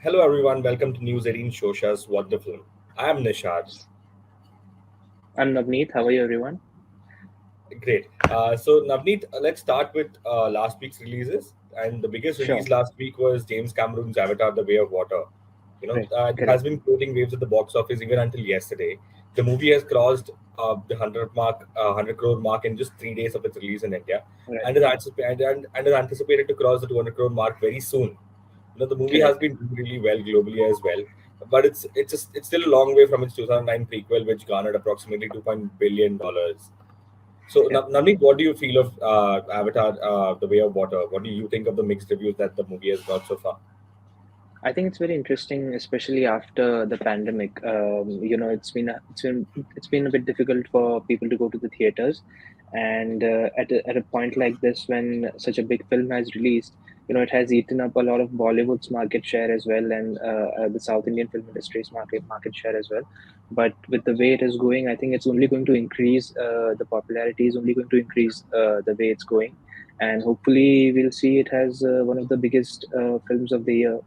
Hello everyone, welcome to News 18 Showsha's What the Film. I am Nishad. I'm Navneet. How are you, everyone? Great. So Navneet, let's start with last week's releases. And the biggest Sure. release last week was James Cameron's Avatar: The Way of Water. Correct. It has Correct. been creating waves at the box office even until yesterday. The movie has crossed the 100 crore mark in just 3 days of its release in India, Right. and is anticipated to cross the 200 crore mark very soon. The movie has Correct. been doing really well globally as well, but it's still a long way from its 2009 prequel, which garnered approximately 2 billion dollars. So, Yeah. Navneet, what do you feel of Avatar: The Way of Water? What do you think of the mixed reviews that the movie has got so far? I think it's very interesting, especially after the pandemic. It's been a bit difficult for people to go to the theaters, and at a point like this, when such a big film has released, it has eaten up a lot of Bollywood's market share as well, and the South Indian film industry's market share as well. But with the way it is going, I think it's only going to increase. The popularity is only going to increase the way it's going, and hopefully we'll see it has one of the biggest films of the year,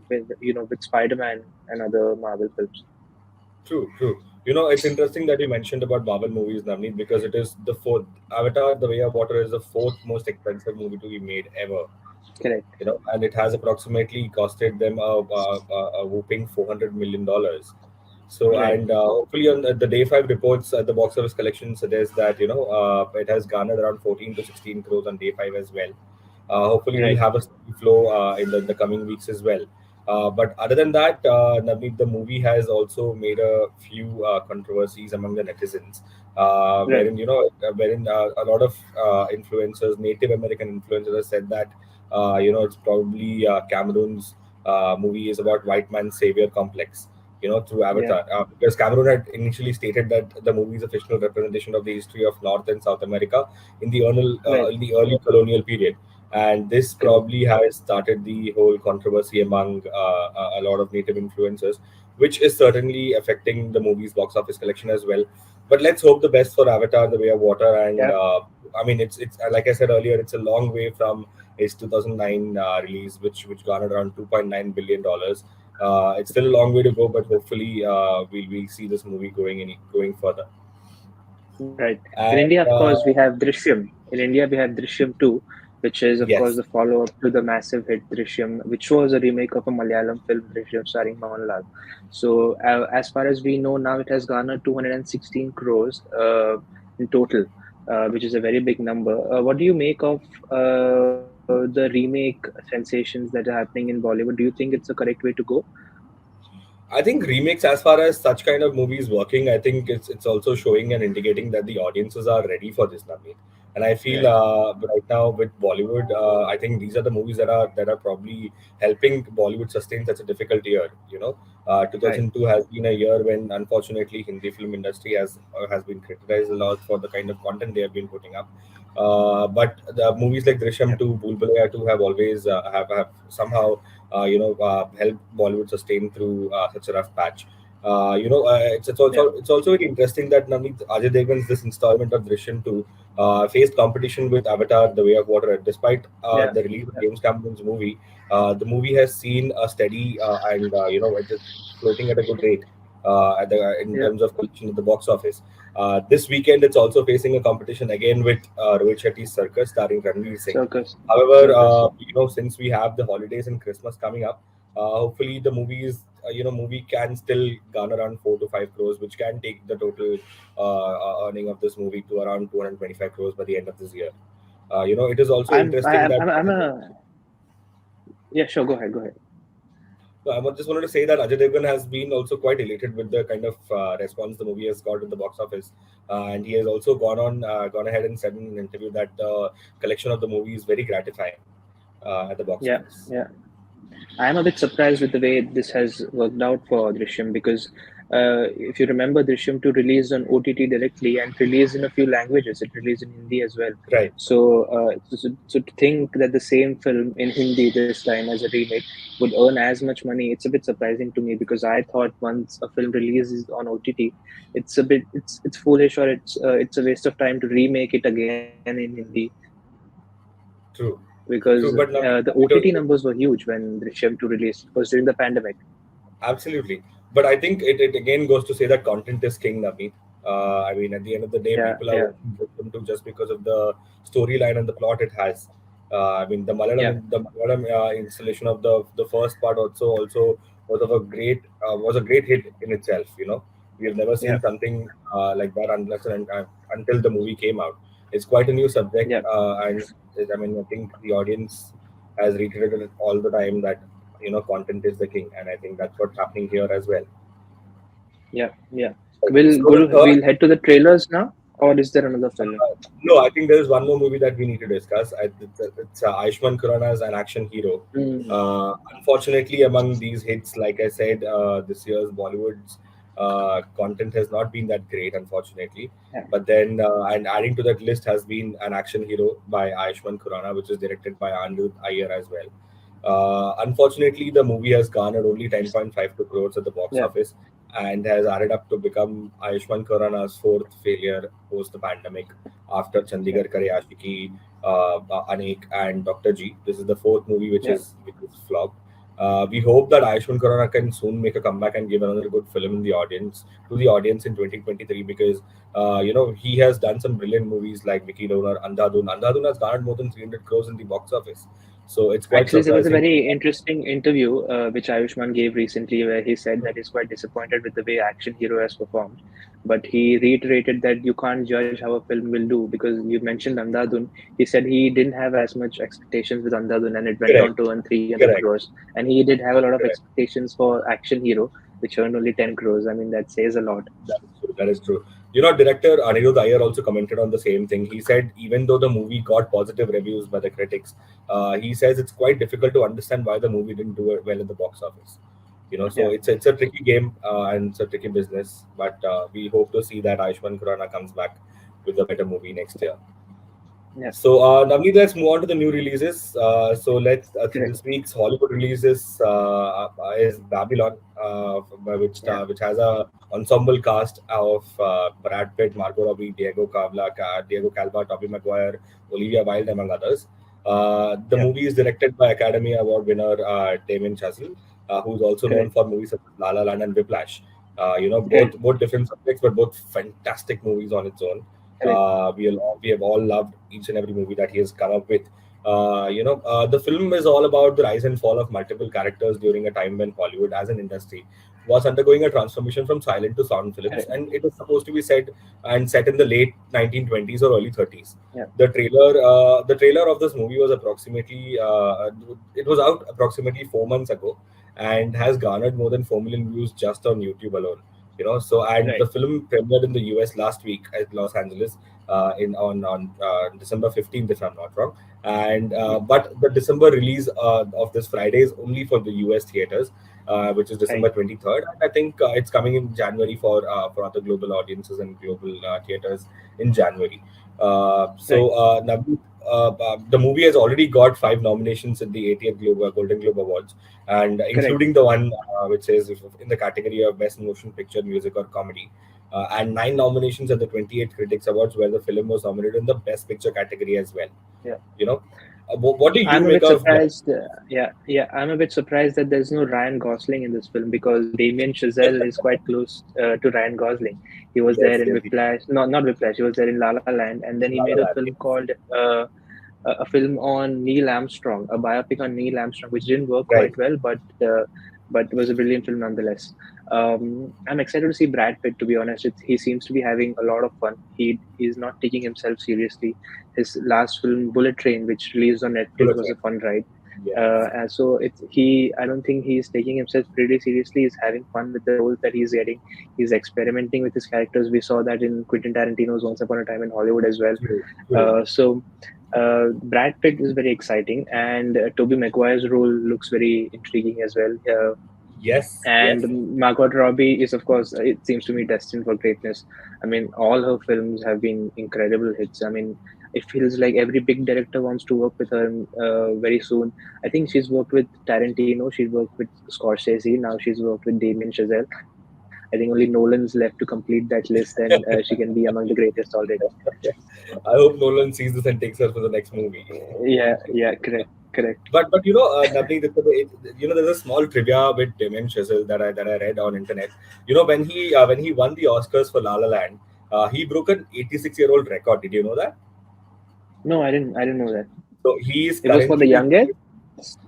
with Spider-Man and other Marvel films. True, true. It's interesting that you mentioned about Marvel movies, Navneet, because it is the fourth. Avatar: The Way of Water is the fourth most expensive movie to be made ever. Correct. And it has approximately costed them a whooping $400 million. So, Right. and hopefully on the day five reports, the box office collection suggests that it has garnered around 14 to 16 crores on day five as well. Hopefully, we'll Right. have a steady flow in the coming weeks as well. But other than that, Navneet, the movie has also made a few controversies among the netizens, Right. wherein a lot of influencers, Native American influencers, have said that it's probably Cameroon's movie is about white man's savior complex. Through Yeah. Avatar, because Cameroon had initially stated that the movie is a fictional representation of the history of North and South America Right. in the early colonial period, and this Correct. probably has started the whole controversy among a lot of native influencers, which is certainly affecting the movie's box office collection as well. But let's hope the best for Avatar: The Way of Water, and Yeah. I mean, it's like I said earlier, it's a long way from its 2009 release, which garnered around $2.9 billion. It's still a long way to go, but hopefully we'll see this movie going further. Right. In And India, of course, we have Drishyam. In India, we have Drishyam 2, which is, of course, yes, the follow up to the massive hit Drishyam, which was a remake of a Malayalam film, Drishyam, starring Mohanlal. So, as far as we know now, it has garnered 216 crores in total, which is a very big number. What do you make of the remake sensations that are happening in Bollywood? Do you think it's a correct way to go? I think remakes, as far as such kind of movies working, I think it's also showing and indicating that the audiences are ready for this, Navneet. And I feel Right. right now with Bollywood, I think these are the movies that are probably helping Bollywood sustain such a difficult year. Right. 2002 has been a year when unfortunately Hindi film industry has been criticized a lot for the kind of content they have been putting up. But the movies like Drishyam Yep. 2, Bhool Bhulaiya 2 have always have somehow help Bollywood sustain through such a rough patch. Yeah. It's also very interesting that Navneet, Ajay Devgan's this installment of Drishyam 2 faced competition with Avatar: The Way of Water. Despite Yeah. the release of Yeah. James Cameron's movie, the movie has seen a steady and it is floating at a good rate in Yeah. terms of collection at the box office. This weekend, it's also facing a competition again with Rohit Shetty's Circus, starring Ranveer Singh. Circus. However, Circus. since we have the holidays and Christmas coming up, hopefully the movie can still garner around 4 to 5 crores, which can take the total earning of this movie to around 225 crores by the end of this year. It is also interesting that I'm a Yeah, sure. Go ahead. Go ahead. no, just wanted to say that Ajay Devgan has been also quite elated with the kind of response the movie has got at the box office, and he has also gone ahead and said in an interview that the collection of the movie is very gratifying at the box Yeah, office. yeah. I'm a bit surprised with the way this has worked out for Drishyam because if you remember, Drishyam 2 released on OTT directly and released in a few languages. It released in Hindi as well. Right. So to think that the same film in Hindi this time as a remake would earn as much money, it's a bit surprising to me because I thought once a film releases on OTT, it's foolish or it's a waste of time to remake it again in Hindi. True. because True, but now the OTT numbers were huge when Drishyam 2 released. It was during the pandemic. absolutely. But I think it again goes to say that content is king, Navneet. I mean, at the end of the day, Yeah, people are yeah, watching Drishyam 2 just because of the storyline and the plot it has. I mean, yeah, The Malayalam installation of the first part also was a great hit in itself. You know, we have never yeah, seen something like that until the movie came out. It's quite a new subject, yeah, I mean, I think the audience has reiterated it all the time that content is the king, and I think that's what's happening here as well. yeah, yeah. So We'll the third, we'll head to the trailers now, or is there another film? no, I think there is one more movie that we need to discuss. It's Ayushmann Khurrana's an action hero. Mm, Unfortunately, among these hits, like I said, this year's Bollywood's content has not been that great, unfortunately. yeah, But then, and adding to that list has been an action hero by Ayushmann Khurrana, which is directed by Anirudh Iyer as well. Unfortunately, the movie has garnered only 10.52 crores at the box yeah, office and has added up to become Ayushmann Khurrana's fourth failure post the pandemic after yeah, Chandigarh Kare Ashiki, Anik, and Dr. G. This is the fourth movie yeah. which is flopped. We hope that Ayushmann Khurrana can soon make a comeback and give another good film in the audience to the audience in 2023 because he has done some brilliant movies like Vicky Donor, Andhadhun. Andhadhun has garnered more than 300 crores in the box office, so it's quite Actually, there was a surprising. very interesting interview which Ayushmann gave recently where he said that he's quite disappointed with the way action hero has performed. But he reiterated that you can't judge how a film will do because you mentioned Andhadhun. He said he didn't have as much expectations with Andhadhun and it went on Correct, to earn 300 correct, crores. And he did have a lot of correct. expectations for action hero, which earned only 10 crores. I mean, that says a lot. That is true. That is true. Director Anirudh Iyer also commented on the same thing. He said even though the movie got positive reviews by the critics, he says it's quite difficult to understand why the movie didn't do well in the box office. So Yeah, it's a tricky game and it's a tricky business. But we hope to see that Ayushmann Khurrana comes back with a better movie next year. yeah, So, Navneet, let's move on to the new releases. So correct. this week's Hollywood releases is Babylon, Yeah, which has a ensemble cast of Brad Pitt, Margot Robbie, Diego Calva, Tobey Maguire, Olivia Wilde, among others. The yeah, movie is directed by Academy Award winner Damien Chazelle, who's also known correct, for movies such as La La Land and Whiplash. correct, Both different subjects, but both fantastic movies on its own. correct. We have all loved each and every movie that he has come up with. The film is all about the rise and fall of multiple characters during a time when Hollywood, as an industry, was undergoing a transformation from silent to sound films, Correct. and it was supposed to be set in the late 1920s or early 30s. Yeah, The trailer of this movie was it was out approximately 4 months ago, and has garnered more than 4 million views just on YouTube alone. And right. the film premiered in the US last week at Los Angeles in on December 15th, if I'm not wrong. And Mm, but the December release of this Friday is only for the US theaters, which is right. December 23rd. And I think it's coming in January for other global audiences and global theaters in January. Right. Navneet, the movie has already got 5 nominations at the 80th Golden Globe Awards, and Correct. including the one which is in the category of Best Motion Picture, Music, or Comedy, and 9 nominations at the 28th Critics Awards, where the film was nominated in the Best Picture category as well. Yeah. You know, what do you I'm a make bit of that? surprised. Yeah. I'm a bit surprised that there's no Ryan Gosling in this film because Damien Chazelle is quite close to Ryan Gosling. He was there Yes, in yes, Whiplash, not Whiplash. He was there in La La Land, and then he La made La a Land, film yes. called a film on Neil Armstrong, a biopic on Neil Armstrong, which didn't work Right. quite well, but was a brilliant film nonetheless. I'm excited to see Brad Pitt. To be honest, he seems to be having a lot of fun. He's not taking himself seriously. His last film, Bullet Train, which released on Netflix, Bullet was a Train. fun ride. Yes. And so it's he. I don't think he's taking himself pretty seriously. He's having fun with the roles that he's getting. He's experimenting with his characters. We saw that in Quentin Tarantino's Once Upon a Time in Hollywood as well. True. True. Brad Pitt is very exciting, and Tobey Maguire's role looks very intriguing as well. Yes. And Yes. Margot Robbie is, of course, it seems to me destined for greatness. I mean, all her films have been incredible hits. I mean, it feels like every big director wants to work with her very soon. I think she's worked with Tarantino, she's worked with Scorsese, now she's worked with Damien Chazelle. I think I think only Nolan's left to complete that list, and she can be among the greatest already. I hope Nolan sees this and takes her for the next movie. Yeah, yeah, correct, correct. But Navneet, there's a small trivia with Damien Chazelle that I read on internet. When he won the Oscars for La La Land, he broke an 86-year-old record. Did you know that? No, I didn't know that. So he is It was for the currently the youngest.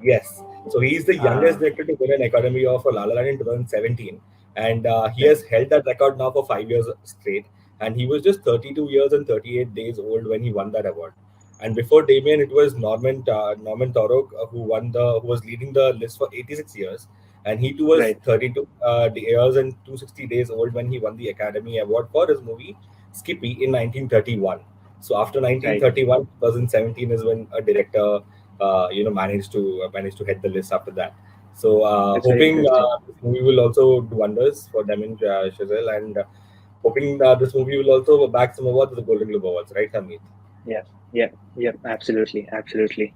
yes. So he is the youngest Ah, director to win an Academy Award for La La Land in 2017, and he right, has held that record now for 5 years straight. And he was just 32 years and 38 days old when he won that award. And before Damien, it was Norman Torok who was leading the list for 86 years, and he too was right, 32 years and 260 days old when he won the Academy Award for his movie Skippy in 1931. So after right. 1931, 2017 is when a director managed to hit the list after that. So That's very hoping interesting. this movie will also do wonders for Damien Chazelle, and hoping that this movie will also bag some awards, the Golden Globe Awards, right, Hamid? Yeah, yeah, yeah. Absolutely, absolutely.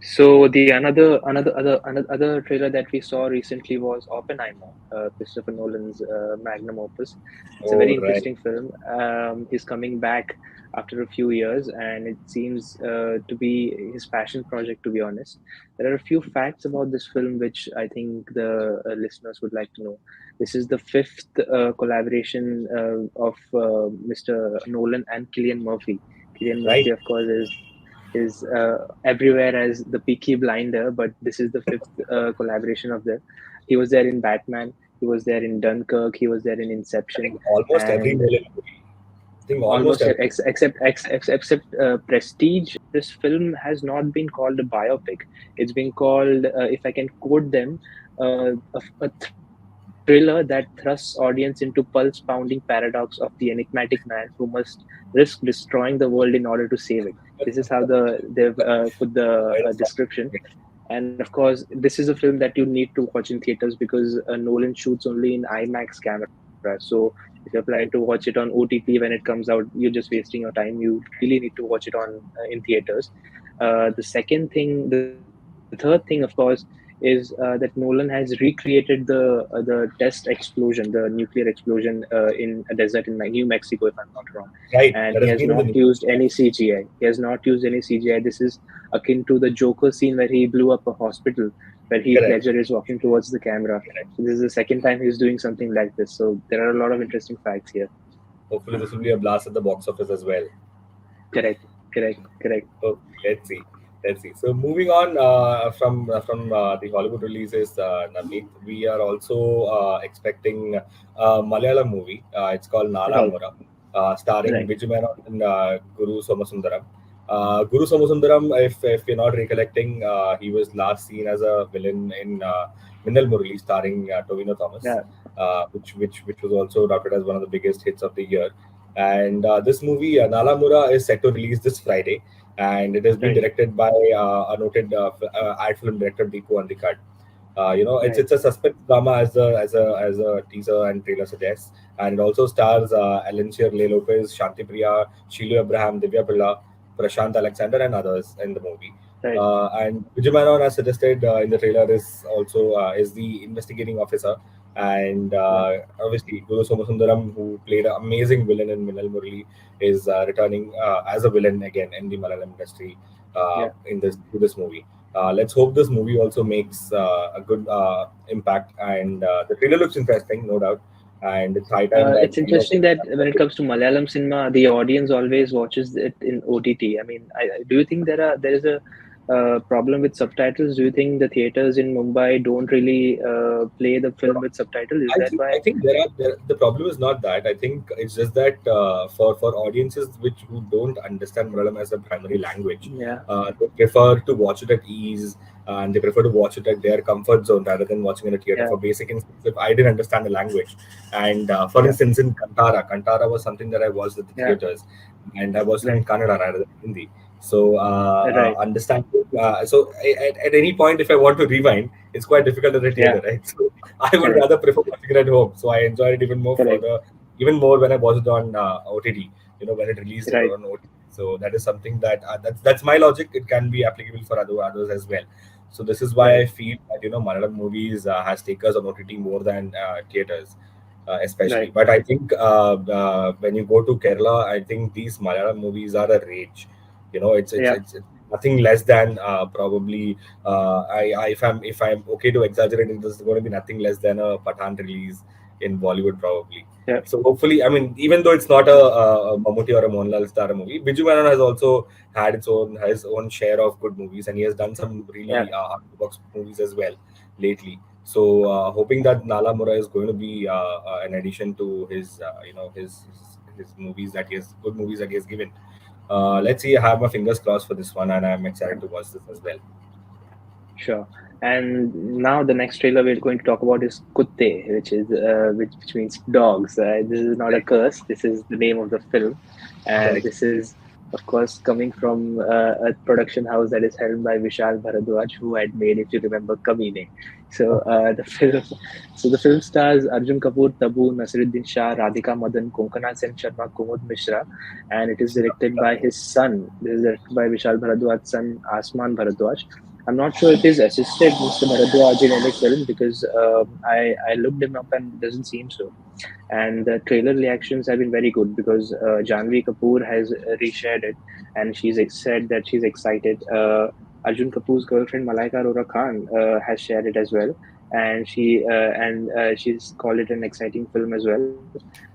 So the another trailer that we saw recently was Oppenheimer, Christopher Nolan's magnum opus. It's a Oh, very right, interesting film. He's coming back after a few years, and it seems to be his passion project. To be honest, there are a few facts about this film which I think the listeners would like to know. This is the fifth collaboration of Mr. Nolan and Cillian Murphy. Cillian right. Murphy, of course, is everywhere as the Peaky Blinder, but this is the fifth collaboration of them. He was there in Batman. He was there in Dunkirk. He was there in I Inception, think almost every and Nolan movie. I think almost almost every. except Prestige. This film has not been called a biopic. It's been called, if I can quote them, a thriller that thrusts audience into pulse-pounding paradox of the enigmatic man who must risk destroying the world in order to save it. This is how they've put the Right, description. And of course, this is a film that you need to watch in theaters because Nolan shoots only in IMAX camera. So if you're planning to right. watch it on OTT when it comes out, you're just wasting your time. You really need to watch it on in theaters. The third thing, of course, is that Nolan has recreated the test explosion, the nuclear explosion in a desert in New Mexico, if I'm not wrong. And Right. he That has has been not in the news. used any CGI. He has not used any CGI. This is akin to the Joker scene where he blew up a hospital, where Heath Correct. Ledger is walking towards the camera. Correct. So this is the second time he's doing something like this. So there are a lot of interesting facts here. Hopefully, this will be a blast at the box office as well. Correct, correct, correct. So let's see. Let's see. So moving on from the Hollywood releases, Navneet, we are also expecting a Malayalam movie. It's called Nala Right, Mura, starring right, Vijay Menon and Guru Somasundaram. Guru Somasundaram, if you're not recollecting, he was last seen as a villain in Minnal Murali, starring Tovino Thomas, yeah, which was also touted as one of the biggest hits of the year. And this movie, Nala Mura, is set to release this Friday, and it has been right, directed by a noted ad film director Deepu Andikad. It's right, a suspense drama as a teaser and trailer suggests, and it also stars Alencia Le Lopez, Shanti Priya, Sheila Abraham, Divya Pilla, Prashant Alexander, and others in the movie. right, And Vijay Menon, as suggested in the trailer, is the investigating officer, and yeah, obviously Guru Somasundaram, who played an amazing villain in Minal Murali, is returning as a villain again in the Malayalam industry yeah. in this movie. Let's hope this movie also makes a good impact. And the trailer looks interesting, no doubt. And it's high time that It's we also. interesting that when it comes to Malayalam cinema, the audience always watches it in OTT. I mean, do you think there is a problem with subtitles? Do you think the theaters in Mumbai don't really play the film with subtitles? Is that I why? think the problem is not that. I think it's just that for audiences who don't understand Malayalam as a primary language, Yeah, they prefer to watch it at ease, and they prefer to watch it at their comfort zone rather than watching in a theater. yeah, For basic instance, if I didn't understand the language, and for yeah, instance in Kantara was something that I watched at the yeah. theaters, and I watched it in Right, Kannada rather than Hindi. So right, understanding. At any point, if I want to rewind, it's quite difficult at the yeah. theater, right? So I would Correct, rather prefer watching it at home. So I enjoyed it correct, even more when I watched it on OTT. When it released right. on OTT. So that is something that that's my logic. It can be applicable for others as well. So this is why Right. I feel that Malayalam movies has takers on OTT more than theaters, especially. Right. But I think when you go to Kerala, I think these Malayalam movies are a rage. Yeah. It's nothing less than probably if I'm okay to exaggerate it, this is going to be nothing less than a Pathan release in Bollywood probably. Yeah. So hopefully, I mean, even though it's not a Mammootty or a Mohanlal star movie, Biju Menon has also had his own share of good movies, and he has done some Yeah. really out-of-the-box movies as well lately. So hoping that Nala Mura is going to be an addition to his his movies that he has good movies that he has given. Let's see. I have my fingers crossed for this one, and I'm excited to watch this as well. Sure. And now the next trailer we're going to talk about is Kutte, which means dogs. This is not a Right. curse. This is the name of the film, and Correct. this is, of course, coming from a production house that is held by Vishal Bharadwaj, who had made, if you remember, Kamine. So the film stars Arjun Kapoor, Tabu, Nasiruddin Shah, Radhika Madan, Konkana Sen Sharma, Kumud Mishra, and it is directed by his son. This is directed by Vishal Bharadwaj's son, Asman Bharadwaj. I'm not sure if he's assisted Mr. Bharadwaj in any film because I looked him up and it doesn't seem so. And the trailer reactions have been very good because Janvi Kapoor has reshared it and said that she's excited. Arjun Kapoor's girlfriend Malaika Arora Khan has shared it as well, and she's called it an exciting film as well.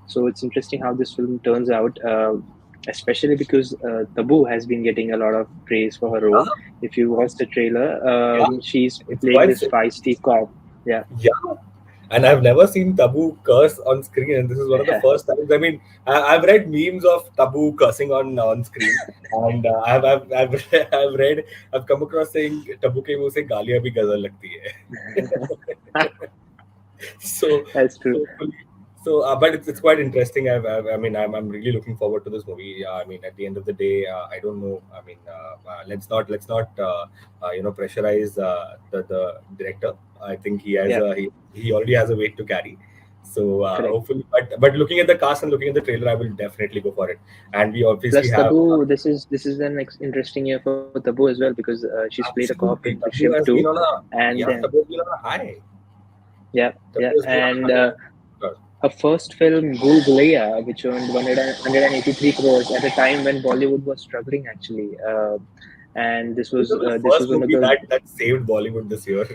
So it's interesting how this film turns out. Especially because Tabu has been getting a lot of praise for her role. Yeah, If you watch the trailer, yeah, she's it's playing quite this simple. feisty cop. Yeah, Yeah, and I've never seen Tabu curse on screen, and this is one of the yeah, first times. I mean, I've read memes of Tabu cursing on screen, and I've come across saying Tabu के मुंह से गालियां भी गजल लगती है. so that's true. so but it's quite interesting. I mean, I'm really looking forward to this movie. I mean, at the end of the day, I don't know. I mean, let's not pressurize the director. I think Yeah, he already has a weight to carry. So correct. hopefully, but looking at the cast and looking at the trailer, I will definitely go for it. And we obviously Plus, have Tabu, this is an interesting year for Tabu as well because she's played a cop in absolutely Drishyam Tabu has 2, been on a and yeah, Tabu has been on a high. yeah, Tabu yeah, has been on a and high. her first film, Bhool Bhulaiya, which earned 183 crores at a time when Bollywood was struggling actually. And This was the this was first one of movie the that saved Bollywood this year.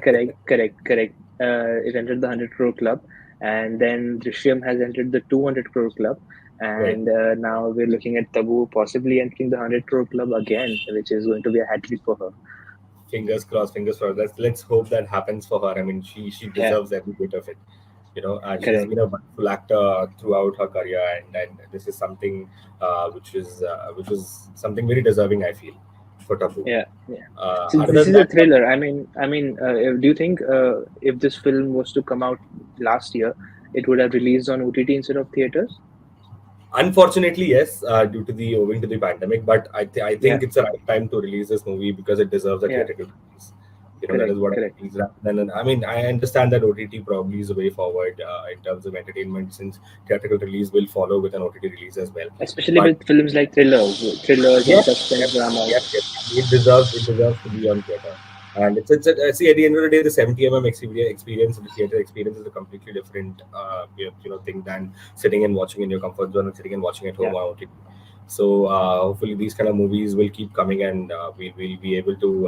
correct. It entered the 100 crore club, and then Drishyam has entered the 200 crore club, Right. and now we're looking at Tabu possibly entering the 100 crore club again, which is going to be a hat trick for her. Fingers crossed, fingers crossed. Let's hope that happens for her. I mean, she Yeah, deserves every bit of it. She's correct. been a wonderful actor throughout her career, and this is something which is something very deserving, I feel, for Tabu. Yeah, yeah. So Other this than is a that, thriller. Do you think if this film was to come out last year, it would have released on OTT instead of theaters? unfortunately, yes, due to the owing to the pandemic, but I Yeah, think it's the right time to release this movie because it deserves a yeah. theatrical release. That Correct, is what I correct. feel. Rather than, I mean, I understand that OTT probably is the way forward in terms of entertainment, since theatrical release will follow with an OTT release as well. Especially But with films like thrillers and yes, suspense yes, dramas. yes, yes. It deserves to be on theater. And see, at the end of the day, the 70 experience, the theater experience is a completely different thing than sitting and watching in your comfort zone and sitting and watching at Yeah, home on OTT. So hopefully these kind of movies will keep coming, and we'll be able to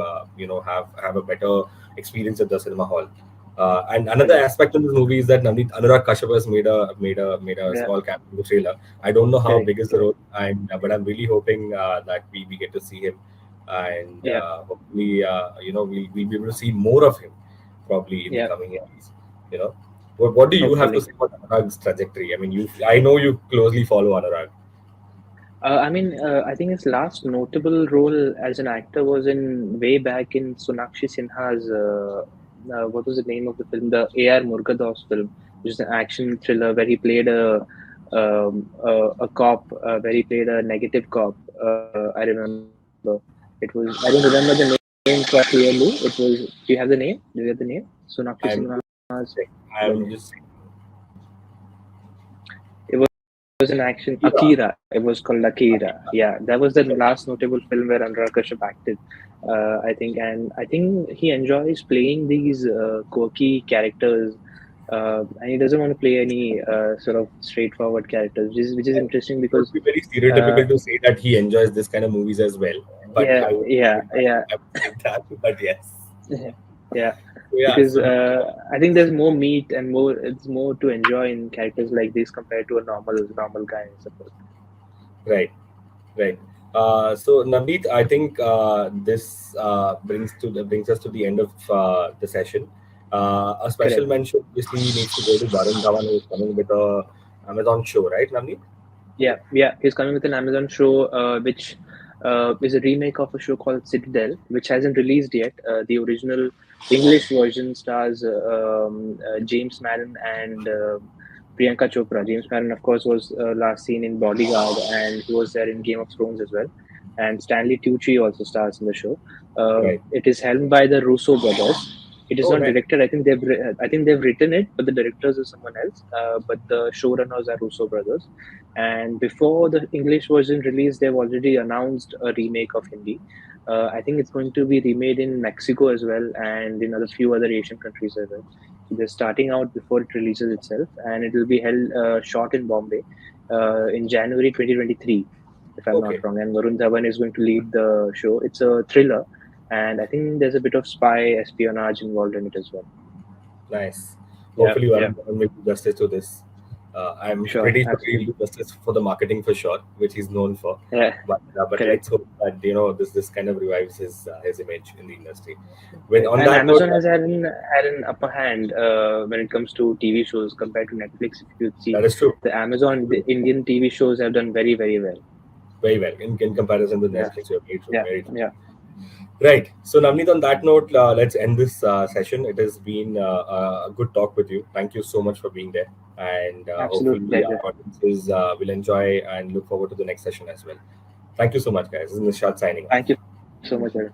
have a better experience at the cinema hall. And another correct. aspect of this movie is that Anurag Kashyap has made a Yeah, small cameo in the trailer. I don't know how correct, big is the correct. role, and but I'm really hoping that we get to see him, and Yeah, hopefully we'll be able to see more of him probably in the yeah. coming years. You know, what do you have to Hopefully. say about Anurag's trajectory? I mean, I know you closely follow Anurag. I think his last notable role as an actor was in way back in Sonakshi Sinha's what was the name of the film? The A.R. Murgadoss film, which is an action thriller where he played a cop, where he played a negative cop. I remember it was. I don't remember the name quite clearly. It was. Do you have the name? Do you have the name? Sonakshi I'm Sinha's. just The name. I'm just It was was an action Akira. Akira. It was called Akira. Yeah, that was the Okay. last notable film where Anurag Kashyap acted. I think, and I think he enjoys playing these quirky characters, and he doesn't want to play any sort of straightforward characters, which is And interesting it would because, be very uh, stereotypical to say that he enjoys this kind of movies as well, but yeah, yeah, yeah, I would say that. But yes, yeah, so yeah. because So I think there's more meat and more it's more to enjoy in characters like this compared to a normal guy, I suppose. right, right. So Navneet, I think this brings us to the end of the session. A special Correct. mention obviously needs to go to Varun Dhawan, who is coming with a Amazon show, right, Navneet? Yeah, yeah, he's coming with an Amazon show, which is a remake of a show called Citadel, which hasn't released yet. The original English version stars James Maran and Priyanka Chopra. James Maran, of course, was last seen in Bodyguard, and he was there in Game of Thrones as well. And Stanley Tucci also stars in the show. Right. It is helmed by the Russo brothers. It is Oh, not nice. directed. I think they've written it, but the directors are someone else. But the showrunners are Russo brothers. And before the English version release, they've already announced a remake of Hindi. I think it's going to be remade in Mexico as well, and in other few other Asian countries as well. So they're starting out before it releases itself, and it will be held shot in Bombay in January 2023, if I'm not Okay. wrong. And Varun Dhawan is going to lead the show. It's a thriller, and I think there's a bit of spy espionage involved in it as well. Nice. Yeah, Hopefully, yeah, Varun Dhawan will do justice to this. I'm sure, pretty sure he'll absolutely. do justice for the marketing for sure, which he's known for. Yeah, But let's correct. hope that this kind of revives his image in the industry. With on And that note, Amazon has had an upper hand when it comes to TV shows compared to Netflix. If you see, that is true. The Indian TV shows have done very well. Very well in comparison to Yeah, Netflix. You're very true. yeah, Very true. yeah. Right. So, Navneet, on that note, let's end this session. It has been a good talk with you. Thank you so much for being there. And Absolute hopefully, pleasure. our audiences will enjoy and look forward to the next session as well. Thank you so much, guys. This is Nishad signing off. Thank you so much, Arun.